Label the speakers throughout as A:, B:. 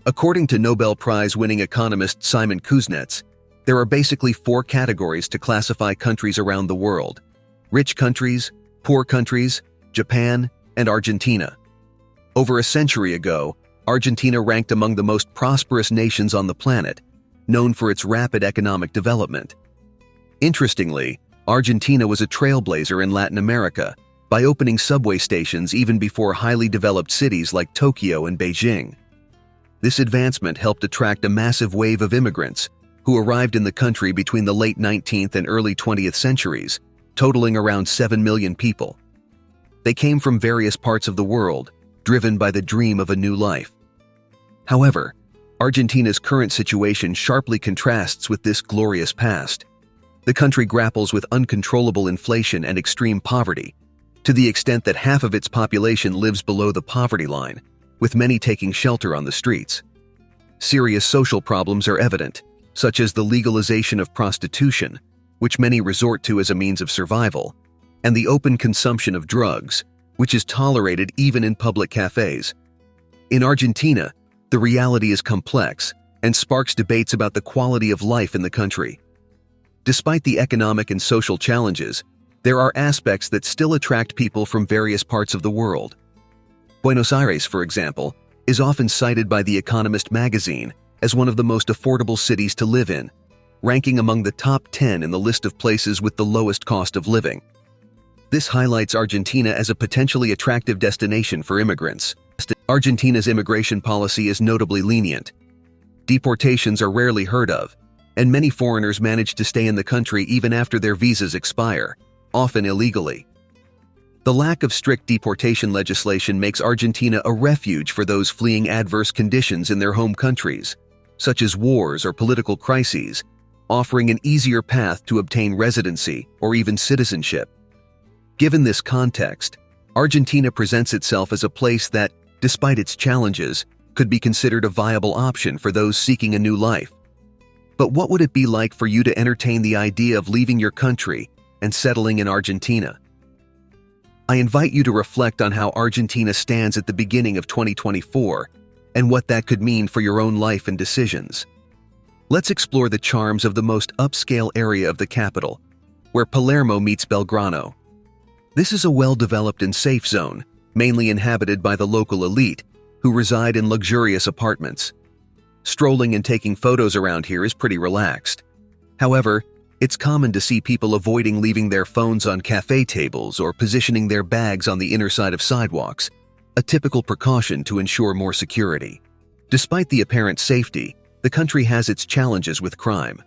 A: According to Nobel Prize-winning economist Simon Kuznets, there are basically 4 categories to classify countries around the world: rich countries, poor countries, Japan, and Argentina. Over a century ago, Argentina ranked among the most prosperous nations on the planet, known for its rapid economic development. Interestingly, Argentina was a trailblazer in Latin America by opening subway stations even before highly developed cities like Tokyo and Beijing. This advancement helped attract a massive wave of immigrants who arrived in the country between the late 19th and early 20th centuries, totaling around 7 million people. They came from various parts of the world, driven by the dream of a new life. However, Argentina's current situation sharply contrasts with this glorious past. The country grapples with uncontrollable inflation and extreme poverty, to the extent that half of its population lives below the poverty line, with many taking shelter on the streets. Serious social problems are evident, such as the legalization of prostitution, which many resort to as a means of survival, and the open consumption of drugs, which is tolerated even in public cafes. In Argentina, the reality is complex and sparks debates about the quality of life in the country. Despite the economic and social challenges, there are aspects that still attract people from various parts of the world. Buenos Aires, for example, is often cited by The Economist magazine as one of the most affordable cities to live in, ranking among the top 10 in the list of places with the lowest cost of living. This highlights Argentina as a potentially attractive destination for immigrants. Argentina's immigration policy is notably lenient. Deportations are rarely heard of, and many foreigners manage to stay in the country even after their visas expire, often illegally. The lack of strict deportation legislation makes Argentina a refuge for those fleeing adverse conditions in their home countries, such as wars or political crises, offering an easier path to obtain residency or even citizenship. Given this context, Argentina presents itself as a place that, despite its challenges, could be considered a viable option for those seeking a new life. But what would it be like for you to entertain the idea of leaving your country and settling in Argentina? I invite you to reflect on how Argentina stands at the beginning of 2024 and what that could mean for your own life and decisions. Let's explore the charms of the most upscale area of the capital, where Palermo meets Belgrano. This is a well-developed and safe zone, mainly inhabited by the local elite, who reside in luxurious apartments. Strolling and taking photos around here is pretty relaxed. However, it's common to see people avoiding leaving their phones on cafe tables or positioning their bags on the inner side of sidewalks, a typical precaution to ensure more security. Despite the apparent safety, the country has its challenges with crime.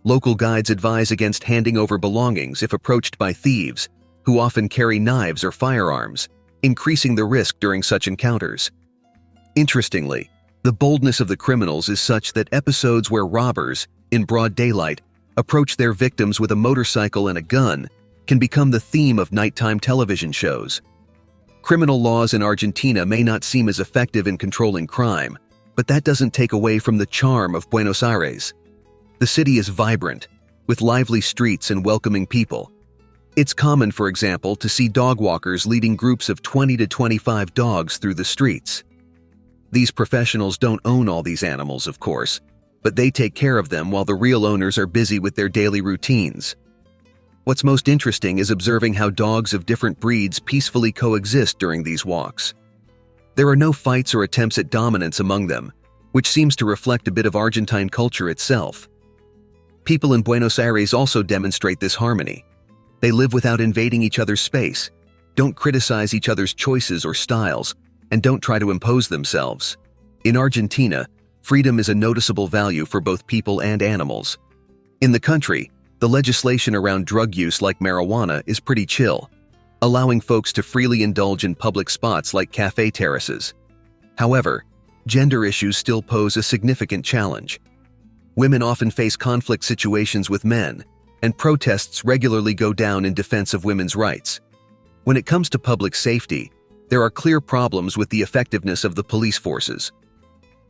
A: Local guides advise against handing over belongings if approached by thieves, who often carry knives or firearms, increasing the risk during such encounters. Interestingly, the boldness of the criminals is such that episodes where robbers, in broad daylight, approach their victims with a motorcycle and a gun can become the theme of nighttime television shows. Criminal laws in Argentina may not seem as effective in controlling crime, but that doesn't take away from the charm of Buenos Aires. The city is vibrant, with lively streets and welcoming people. It's common, for example, to see dog walkers leading groups of 20 to 25 dogs through the streets. These professionals don't own all these animals, of course, but they take care of them while the real owners are busy with their daily routines. What's most interesting is observing how dogs of different breeds peacefully coexist during these walks. There are no fights or attempts at dominance among them, which seems to reflect a bit of Argentine culture itself. People in Buenos Aires also demonstrate this harmony. They live without invading each other's space, don't criticize each other's choices or styles, and don't try to impose themselves. In Argentina, freedom is a noticeable value for both people and animals. In the country, the legislation around drug use like marijuana is pretty chill, allowing folks to freely indulge in public spots like cafe terraces. However, gender issues still pose a significant challenge. Women often face conflict situations with men, and protests regularly go down in defense of women's rights. When it comes to public safety, there are clear problems with the effectiveness of the police forces.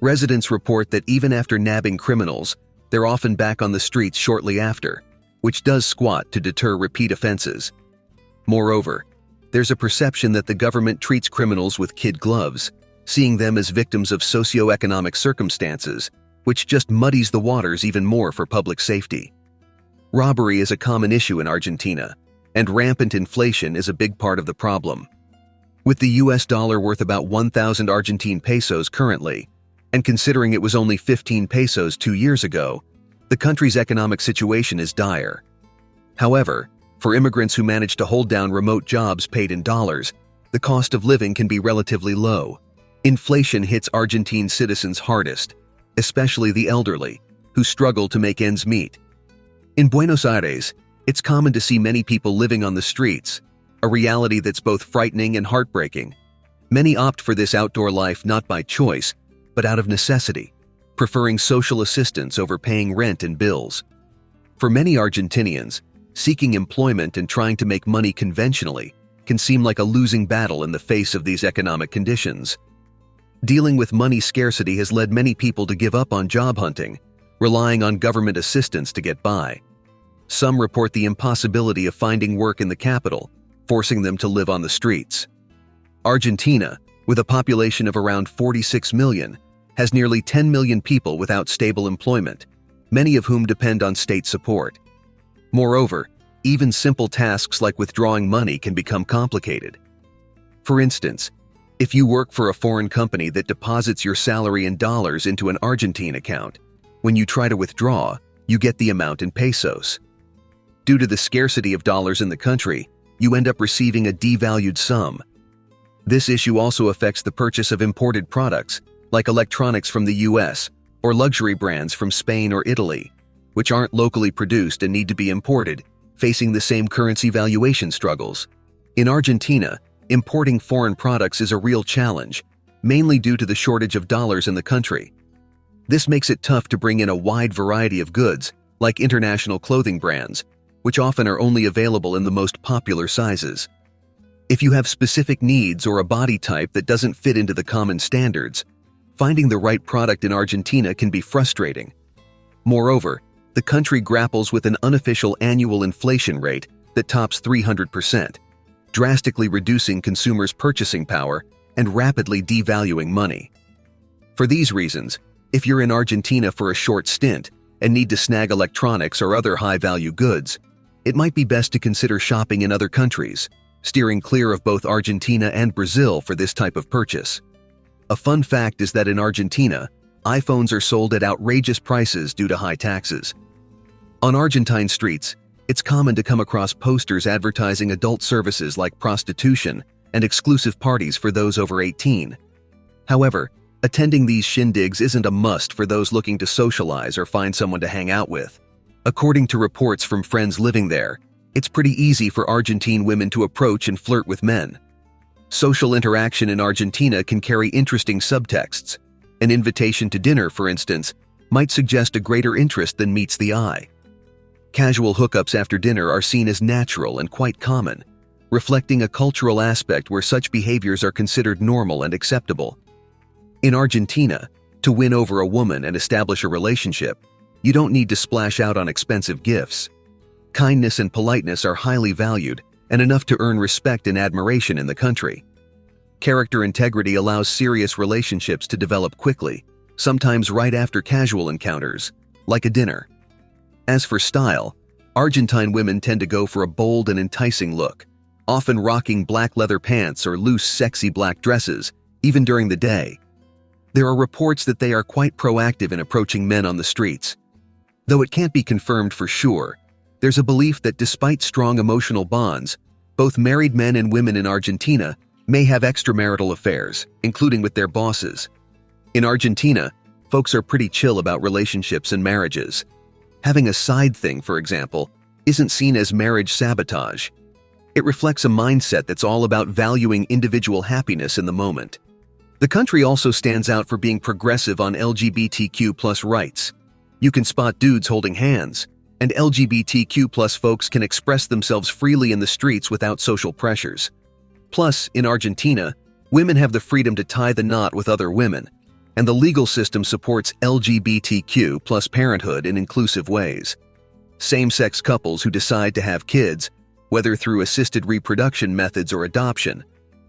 A: Residents report that even after nabbing criminals, they're often back on the streets shortly after, which does squat to deter repeat offenses. Moreover, there's a perception that the government treats criminals with kid gloves, seeing them as victims of socioeconomic circumstances, which just muddies the waters even more for public safety. Robbery is a common issue in Argentina, and rampant inflation is a big part of the problem. With the US dollar worth about 1,000 Argentine pesos currently, and considering it was only 15 pesos 2 years ago, the country's economic situation is dire. However, for immigrants who manage to hold down remote jobs paid in dollars, the cost of living can be relatively low. Inflation hits Argentine citizens hardest, especially the elderly, who struggle to make ends meet. In Buenos Aires, it's common to see many people living on the streets, a reality that's both frightening and heartbreaking. Many opt for this outdoor life not by choice, but out of necessity, preferring social assistance over paying rent and bills. For many Argentinians, seeking employment and trying to make money conventionally can seem like a losing battle in the face of these economic conditions. Dealing with money scarcity has led many people to give up on job hunting, relying on government assistance to get by. Some report the impossibility of finding work in the capital, forcing them to live on the streets. Argentina, with a population of around 46 million, has nearly 10 million people without stable employment, many of whom depend on state support. Moreover, even simple tasks like withdrawing money can become complicated. For instance, if you work for a foreign company that deposits your salary in dollars into an Argentine account, when you try to withdraw, you get the amount in pesos. Due to the scarcity of dollars in the country, you end up receiving a devalued sum. This issue also affects the purchase of imported products, like electronics from the US, or luxury brands from Spain or Italy, which aren't locally produced and need to be imported, facing the same currency valuation struggles. In Argentina, importing foreign products is a real challenge, mainly due to the shortage of dollars in the country. This makes it tough to bring in a wide variety of goods, like international clothing brands, which often are only available in the most popular sizes. If you have specific needs or a body type that doesn't fit into the common standards, finding the right product in Argentina can be frustrating. Moreover, the country grapples with an unofficial annual inflation rate that tops 300%, drastically reducing consumers' purchasing power and rapidly devaluing money. For these reasons, if you're in Argentina for a short stint and need to snag electronics or other high-value goods, it might be best to consider shopping in other countries, steering clear of both Argentina and Brazil for this type of purchase. A fun fact is that in Argentina, iPhones are sold at outrageous prices due to high taxes. On Argentine streets, it's common to come across posters advertising adult services like prostitution and exclusive parties for those over 18. However, attending these shindigs isn't a must for those looking to socialize or find someone to hang out with. According to reports from friends living there, it's pretty easy for Argentine women to approach and flirt with men. Social interaction in Argentina can carry interesting subtexts. An invitation to dinner, for instance, might suggest a greater interest than meets the eye. Casual hookups after dinner are seen as natural and quite common, reflecting a cultural aspect where such behaviors are considered normal and acceptable. In Argentina, to win over a woman and establish a relationship, you don't need to splash out on expensive gifts. Kindness and politeness are highly valued and enough to earn respect and admiration in the country. Character integrity allows serious relationships to develop quickly, sometimes right after casual encounters, like a dinner. As for style, Argentine women tend to go for a bold and enticing look, often rocking black leather pants or loose, sexy black dresses, even during the day. There are reports that they are quite proactive in approaching men on the streets. Though it can't be confirmed for sure, there's a belief that despite strong emotional bonds, both married men and women in Argentina may have extramarital affairs, including with their bosses. In Argentina, folks are pretty chill about relationships and marriages. Having a side thing, for example, isn't seen as marriage sabotage. It reflects a mindset that's all about valuing individual happiness in the moment. The country also stands out for being progressive on LGBTQ+ rights. You can spot dudes holding hands, and LGBTQ+ folks can express themselves freely in the streets without social pressures. Plus, in Argentina, women have the freedom to tie the knot with other women, and the legal system supports LGBTQ+ parenthood in inclusive ways. Same-sex couples who decide to have kids, whether through assisted reproduction methods or adoption,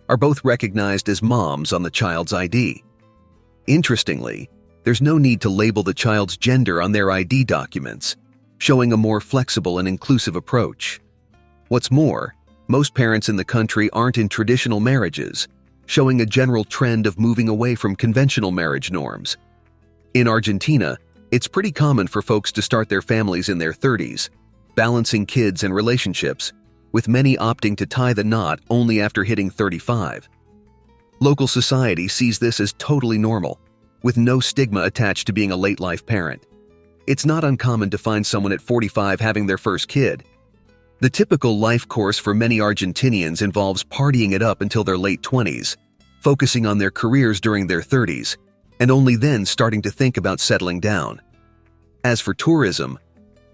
A: are both recognized as moms on the child's ID. Interestingly, there's no need to label the child's gender on their ID documents, showing a more flexible and inclusive approach. What's more, most parents in the country aren't in traditional marriages, showing a general trend of moving away from conventional marriage norms. In Argentina, it's pretty common for folks to start their families in their 30s, balancing kids and relationships, with many opting to tie the knot only after hitting 35. Local society sees this as totally normal, with no stigma attached to being a late-life parent. It's not uncommon to find someone at 45 having their first kid. The typical life course for many Argentinians involves partying it up until their late 20s, focusing on their careers during their 30s, and only then starting to think about settling down. As for tourism,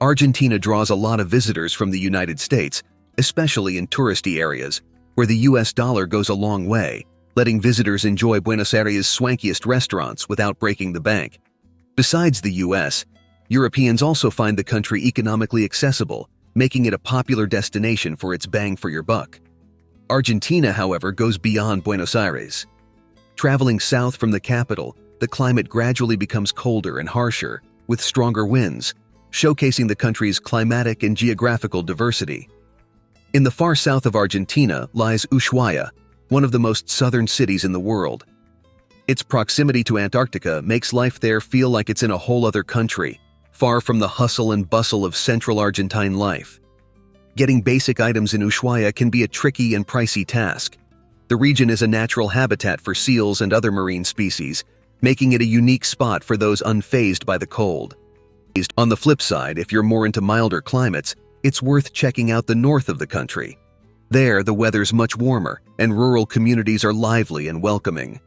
A: Argentina draws a lot of visitors from the United States, especially in touristy areas, where the US dollar goes a long way, letting visitors enjoy Buenos Aires' swankiest restaurants without breaking the bank. Besides the US, Europeans also find the country economically accessible, making it a popular destination for its bang for your buck. Argentina, however, goes beyond Buenos Aires. Traveling south from the capital, the climate gradually becomes colder and harsher, with stronger winds, showcasing the country's climatic and geographical diversity. In the far south of Argentina lies Ushuaia, one of the most southern cities in the world. Its proximity to Antarctica makes life there feel like it's in a whole other country, far from the hustle and bustle of central Argentine life. Getting basic items in Ushuaia can be a tricky and pricey task. The region is a natural habitat for seals and other marine species, making it a unique spot for those unfazed by the cold. On the flip side, if you're more into milder climates, it's worth checking out the north of the country. There, the weather's much warmer, and rural communities are lively and welcoming.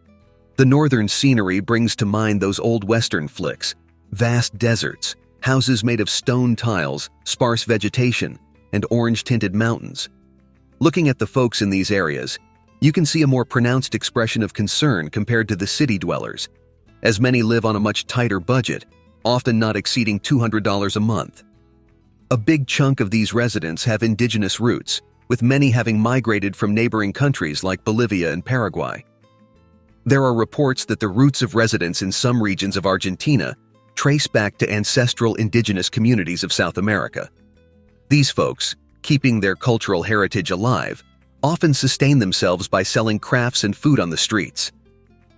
A: The northern scenery brings to mind those old Western flicks: vast deserts, houses made of stone tiles, sparse vegetation, and orange-tinted mountains. Looking at the folks in these areas, you can see a more pronounced expression of concern compared to the city dwellers, as many live on a much tighter budget, often not exceeding $200 a month. A big chunk of these residents have indigenous roots, with many having migrated from neighboring countries like Bolivia and Paraguay. There are reports that the roots of residents in some regions of Argentina trace back to ancestral indigenous communities of South America. These folks, keeping their cultural heritage alive, often sustain themselves by selling crafts and food on the streets.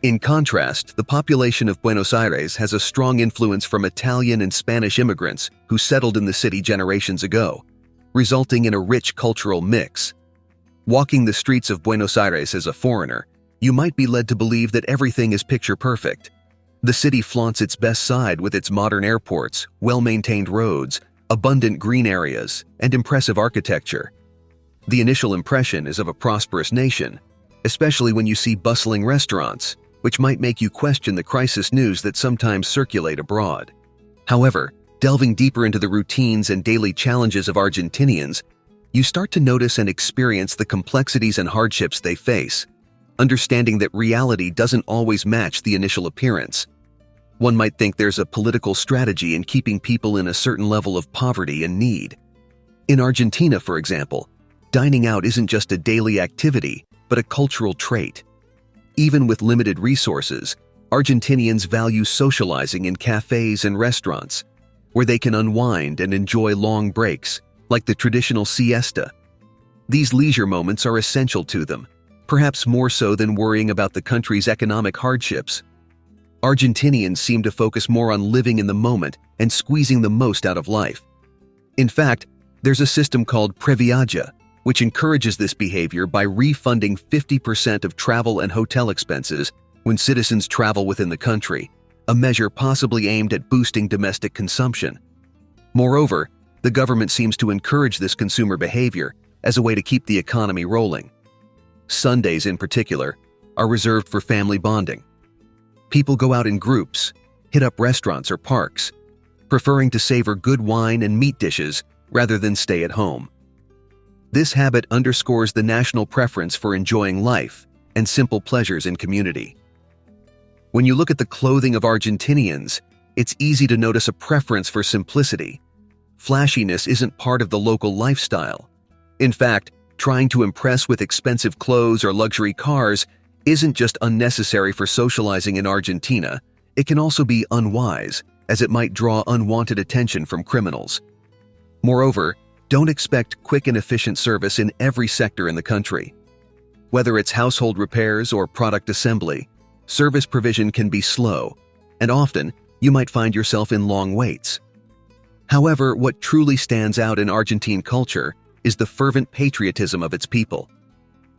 A: In contrast, the population of Buenos Aires has a strong influence from Italian and Spanish immigrants who settled in the city generations ago, resulting in a rich cultural mix. Walking the streets of Buenos Aires as a foreigner, you might be led to believe that everything is picture perfect. The city flaunts its best side with its modern airports, well-maintained roads, abundant green areas, and impressive architecture. The initial impression is of a prosperous nation, especially when you see bustling restaurants, which might make you question the crisis news that sometimes circulate abroad. However, delving deeper into the routines and daily challenges of Argentinians, you start to notice and experience the complexities and hardships they face, understanding that reality doesn't always match the initial appearance. One might think there's a political strategy in keeping people in a certain level of poverty and need. In Argentina, for example, dining out isn't just a daily activity, but a cultural trait. Even with limited resources, Argentinians value socializing in cafes and restaurants, where they can unwind and enjoy long breaks, like the traditional siesta. These leisure moments are essential to them, perhaps more so than worrying about the country's economic hardships. Argentinians seem to focus more on living in the moment and squeezing the most out of life. In fact, there's a system called Previaja, which encourages this behavior by refunding 50% of travel and hotel expenses when citizens travel within the country, a measure possibly aimed at boosting domestic consumption. Moreover, the government seems to encourage this consumer behavior as a way to keep the economy rolling. Sundays, in particular, are reserved for family bonding. People go out in groups, hit up restaurants or parks, preferring to savor good wine and meat dishes rather than stay at home. This habit underscores the national preference for enjoying life and simple pleasures in community. When you look at the clothing of Argentinians, it's easy to notice a preference for simplicity. Flashiness isn't part of the local lifestyle. In fact, Trying to impress with expensive clothes or luxury cars isn't just unnecessary for socializing in Argentina, it can also be unwise, as it might draw unwanted attention from criminals. Moreover, don't expect quick and efficient service in every sector in the country. Whether it's household repairs or product assembly, service provision can be slow, and often you might find yourself in long waits. However, what truly stands out in Argentine culture is the fervent patriotism of its people.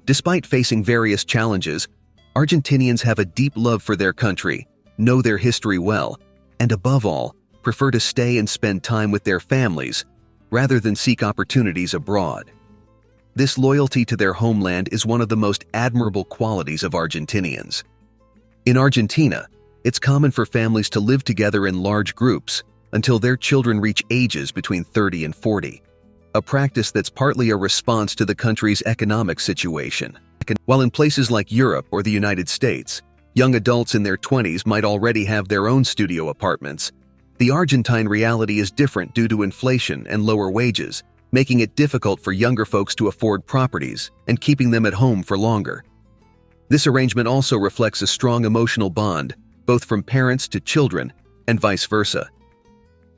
A: Despite facing various challenges, Argentinians have a deep love for their country, know their history well, and above all, prefer to stay and spend time with their families rather than seek opportunities abroad. This loyalty to their homeland is one of the most admirable qualities of Argentinians. In Argentina, it's common for families to live together in large groups until their children reach ages between 30 and 40, a practice that's partly a response to the country's economic situation. While in places like Europe or the United States, young adults in their 20s might already have their own studio apartments, the Argentine reality is different due to inflation and lower wages, making it difficult for younger folks to afford properties and keeping them at home for longer. This arrangement also reflects a strong emotional bond, both from parents to children and vice versa.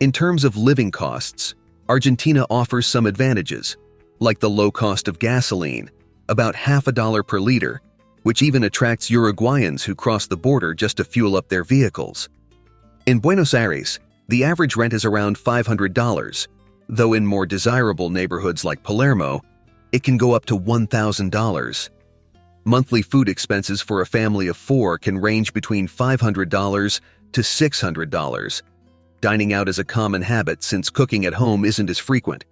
A: In terms of living costs, Argentina offers some advantages, like the low cost of gasoline, about $0.50 per liter, which even attracts Uruguayans who cross the border just to fuel up their vehicles. In Buenos Aires, the average rent is around $500, though in more desirable neighborhoods like Palermo, it can go up to $1,000. Monthly food expenses for a family of 4 can range between $500 to $600. Dining out is a common habit since cooking at home isn't as frequent.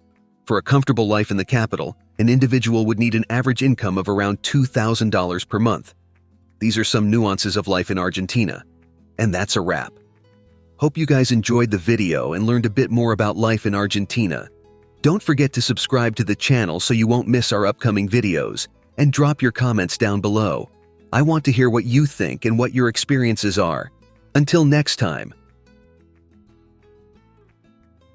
A: For a comfortable life in the capital, an individual would need an average income of around $2,000 per month. These are some nuances of life in Argentina. And that's a wrap. Hope you guys enjoyed the video and learned a bit more about life in Argentina. Don't forget to subscribe to the channel so you won't miss our upcoming videos, and drop your comments down below. I want to hear what you think and what your experiences are. Until next time.